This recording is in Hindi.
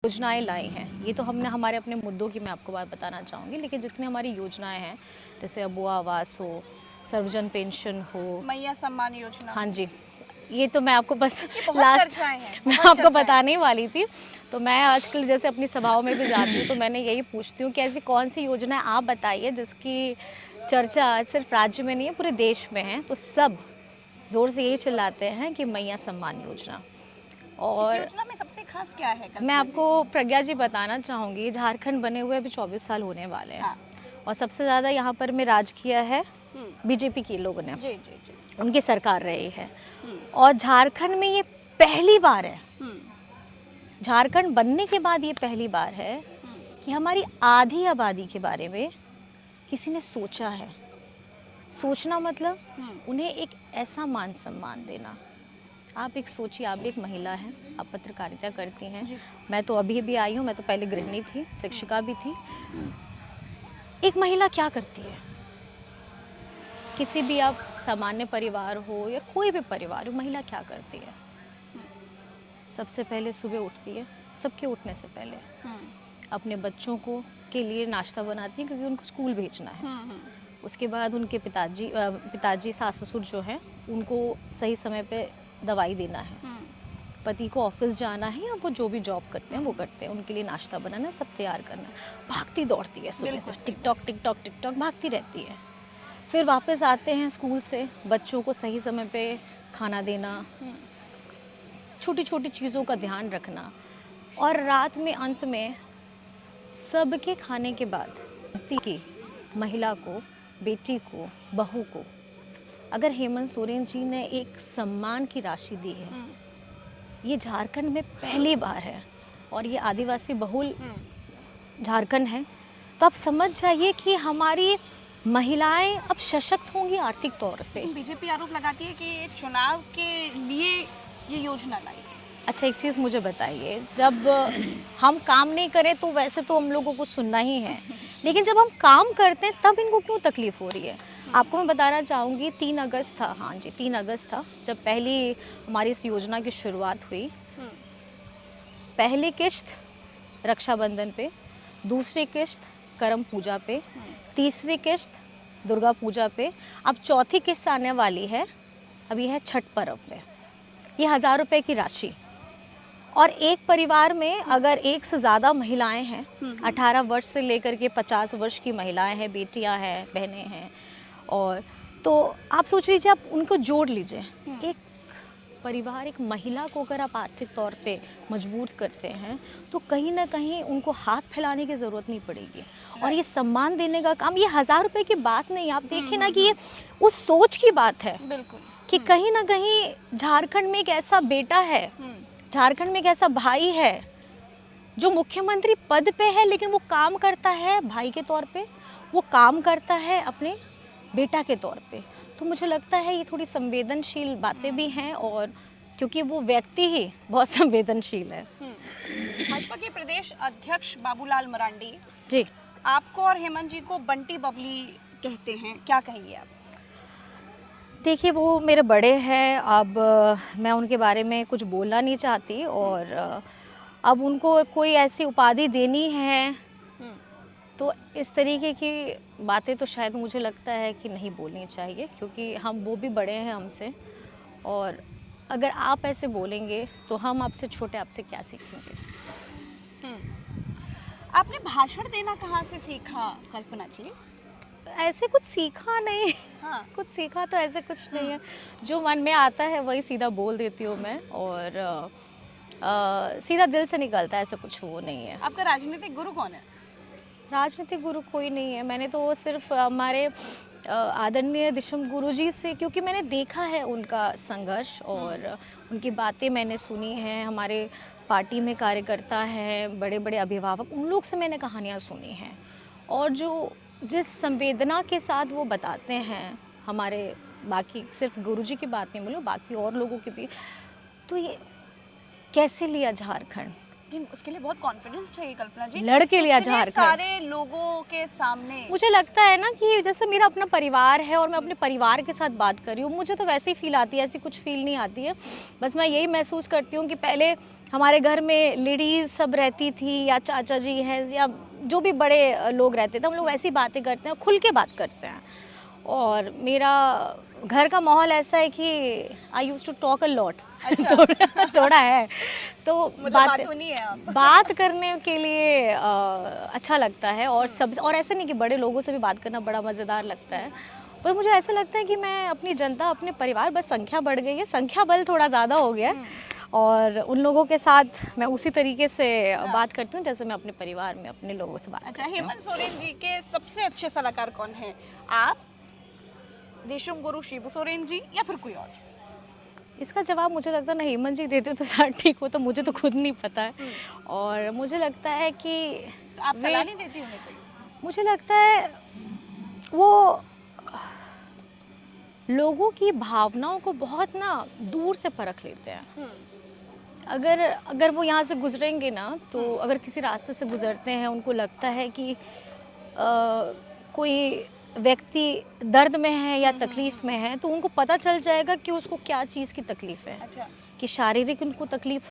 योजनाएं लाई हैं, ये तो हमने हमारे अपने मुद्दों की मैं आपको बात बताना चाहूँगी, लेकिन जितनी हमारी योजनाएं हैं, जैसे अबुआ आवास हो, सर्वजन पेंशन हो, मैया सम्मान योजना, हाँ जी, ये तो मैं आपको बस इसकी बहुत लास्ट चर्चाएं हैं, मैं बहुत आपको चर्चाएं। बताने ही वाली थी। तो मैं आजकल जैसे अपनी सभाओं में भी जाती हूँ तो मैंने यही पूछती हूँ कि ऐसी कौन सी योजना है आप बताइए जिसकी चर्चा आज सिर्फ राज्य में नहीं है, पूरे देश में है। तो सब ज़ोर से यही चिल्लाते हैं कि मैया सम्मान योजना। इस और योजना में सबसे खास क्या है मैं कल्पना जी? आपको प्रज्ञा जी बताना चाहूँगी, झारखंड बने हुए अभी 24 साल होने वाले हैं। हाँ। और सबसे ज़्यादा यहाँ पर में राज किया है हम्म, बीजेपी के लोगों ने, जी जी जी। उनकी सरकार रही है। हम्म, और झारखंड में ये पहली बार है, हम्म, झारखंड बनने के बाद ये पहली बार है कि हमारी आधी आबादी के बारे में किसी ने सोचा है। सोचना मतलब उन्हें एक ऐसा मान सम्मान देना। आप एक सोचिए, आप भी एक महिला हैं, आप पत्रकारिता करती हैं, जी। मैं तो अभी भी आई हूँ, मैं तो पहले गृहिणी थी, शिक्षिका भी थी। एक महिला क्या करती है? किसी भी आप सामान्य परिवार हो या कोई भी परिवार हो, महिला क्या करती है? सबसे पहले सुबह उठती है, सबके उठने से पहले अपने बच्चों को के लिए नाश्ता बनाती है क्योंकि उनको स्कूल भेजना है। उसके बाद उनके पिताजी सास ससुर जो हैं उनको सही समय पे दवाई देना है। पति को ऑफिस जाना है या वो जो भी जॉब करते हैं वो करते हैं, उनके लिए नाश्ता बनाना है, सब तैयार करना है। भागती दौड़ती है सुबह से, टिकटॉक टिकटॉक टिकटॉक भागती रहती है। फिर वापस आते हैं स्कूल से, बच्चों को सही समय पे खाना देना, छोटी छोटी चीज़ों का ध्यान रखना। और रात में अंत में सबके खाने के बाद की महिला को, बेटी को, बहू को अगर हेमंत सोरेन जी ने एक सम्मान की राशि दी है, ये झारखंड में पहली बार है और ये आदिवासी बहुल झारखंड है, तो आप समझ जाइए कि हमारी महिलाएं अब सशक्त होंगी आर्थिक तौर पे। बीजेपी आरोप लगाती है कि चुनाव के लिए ये योजना लाई है। अच्छा, एक चीज़ मुझे बताइए, जब हम काम नहीं करें तो वैसे तो हम लोगों को सुनना ही है, लेकिन जब हम काम करते हैं तब इनको क्यों तकलीफ हो रही है? आपको मैं बताना चाहूँगी, 3 अगस्त था, हाँ जी 3 अगस्त था जब पहली हमारी इस योजना की शुरुआत हुई। पहली किश्त रक्षाबंधन पे, दूसरी किश्त करम पूजा पे, तीसरी किश्त दुर्गा पूजा पे, अब चौथी किश्त आने वाली है, अभी है छठ पर्व पे। ये 1000 रुपये की राशि। और एक परिवार में अगर एक से ज़्यादा महिलाएं हैं, 18 वर्ष से लेकर के 50 वर्ष की महिलाएं हैं, बेटियां हैं, बहनें हैं, और तो आप सोच लीजिए, आप उनको जोड़ लीजिए, एक परिवार, एक महिला को अगर आप आर्थिक तौर पे मजबूत करते हैं तो कहीं ना कहीं उनको हाथ फैलाने की ज़रूरत नहीं पड़ेगी। और ये सम्मान देने का काम, ये 1000 रुपये की बात नहीं, आप देखिए ना कि ये उस सोच की बात है। बिल्कुल। कि कहीं ना कहीं झारखंड में एक ऐसा बेटा है, झारखंड में एक ऐसा भाई है जो मुख्यमंत्री पद पे है, लेकिन वो काम करता है भाई के तौर पे, वो काम करता है अपने बेटा के तौर पे। तो मुझे लगता है ये थोड़ी संवेदनशील बातें भी हैं, और क्योंकि वो व्यक्ति ही बहुत संवेदनशील है। भाजपा के प्रदेश अध्यक्ष बाबूलाल मरांडी जी, आपको और हेमंत जी को बंटी बबली कहते हैं, क्या कहेंगे आप? देखिए वो मेरे बड़े हैं, अब मैं उनके बारे में कुछ बोलना नहीं चाहती, और अब उनको कोई ऐसी उपाधि देनी है तो इस तरीके की बातें तो शायद मुझे लगता है कि नहीं बोलनी चाहिए, क्योंकि हम, वो भी बड़े हैं हमसे, और अगर आप ऐसे बोलेंगे तो हम आपसे छोटे, आपसे क्या सीखेंगे? आपने भाषण देना कहाँ से सीखा कल्पना जी? ऐसे कुछ सीखा नहीं। हाँ। कुछ सीखा तो ऐसे कुछ नहीं है, जो मन में आता है वही सीधा बोल देती हूँ मैं, और सीधा दिल से निकलता है, ऐसा कुछ वो नहीं है। आपका राजनीतिक गुरु कौन है? राजनीतिक गुरु कोई नहीं है, मैंने तो सिर्फ हमारे आदरणीय दिशम गुरुजी से, क्योंकि मैंने देखा है उनका संघर्ष और उनकी बातें मैंने सुनी हैं। हमारे पार्टी में कार्यकर्ता हैं, बड़े बड़े अभिभावक, उन लोग से मैंने कहानियाँ सुनी हैं, और जो जिस संवेदना के साथ वो बताते हैं, हमारे बाकी सिर्फ गुरुजी की बात नहीं बोलूँ, बाकी और लोगों की भी, तो ये कैसे लिया झारखंड, लेकिन उसके लिए बहुत कॉन्फिडेंस चाहिए कल्पना जी। लड़के लिया इतने झारखंड। सारे लोगों के सामने। मुझे लगता है ना कि जैसे मेरा अपना परिवार है और मैं अपने परिवार के साथ बात कर रही हूँ, मुझे तो वैसे ही फील आती है, ऐसी कुछ फील नहीं आती है। बस मैं यही महसूस करती हूँ कि पहले हमारे घर में लेडीज़ सब रहती थी, या चाचा जी हैं, या जो भी बड़े लोग रहते थे, हम लोग ऐसी बातें करते हैं, खुल के बात करते हैं। और मेरा घर का माहौल ऐसा है कि I use to talk a lot. अच्छा। थोड़ा है तो मतलब बात बातूनी है आप। बात करने के लिए अच्छा लगता है। और सब, और ऐसे नहीं कि बड़े लोगों से भी बात करना बड़ा मज़ेदार लगता है, पर मुझे ऐसा लगता है कि मैं अपनी जनता, अपने परिवार, बस संख्या बढ़ गई है, संख्या बल थोड़ा ज़्यादा हो गया है, और उन लोगों के साथ मैं उसी तरीके से बात करती हूँ जैसे मैं अपने परिवार में अपने लोगों से बात अच्छा, करती हूँ। हेमंत सोरेन जी के सबसे अच्छे सलाहकार कौन हैं? आप, देशम गुरु शिबू सोरेन जी, या फिर कोई और? इसका जवाब मुझे लगता है ना हेमंत जी देते तो शायद ठीक हो, तो मुझे तो खुद नहीं पता है। और मुझे लगता है कि तो आप सलाह नहीं देती उन्हें कोई? मुझे लगता है वो लोगों की भावनाओं को बहुत ना दूर से परख लेते हैं। अगर अगर वो यहाँ से गुजरेंगे ना, तो अगर किसी रास्ते से गुजरते हैं, उनको लगता है कि कोई व्यक्ति दर्द में है या तकलीफ़ में है, तो उनको पता चल जाएगा कि उसको क्या चीज़ की तकलीफ़ है, अच्छा। कि शारीरिक उनको तकलीफ़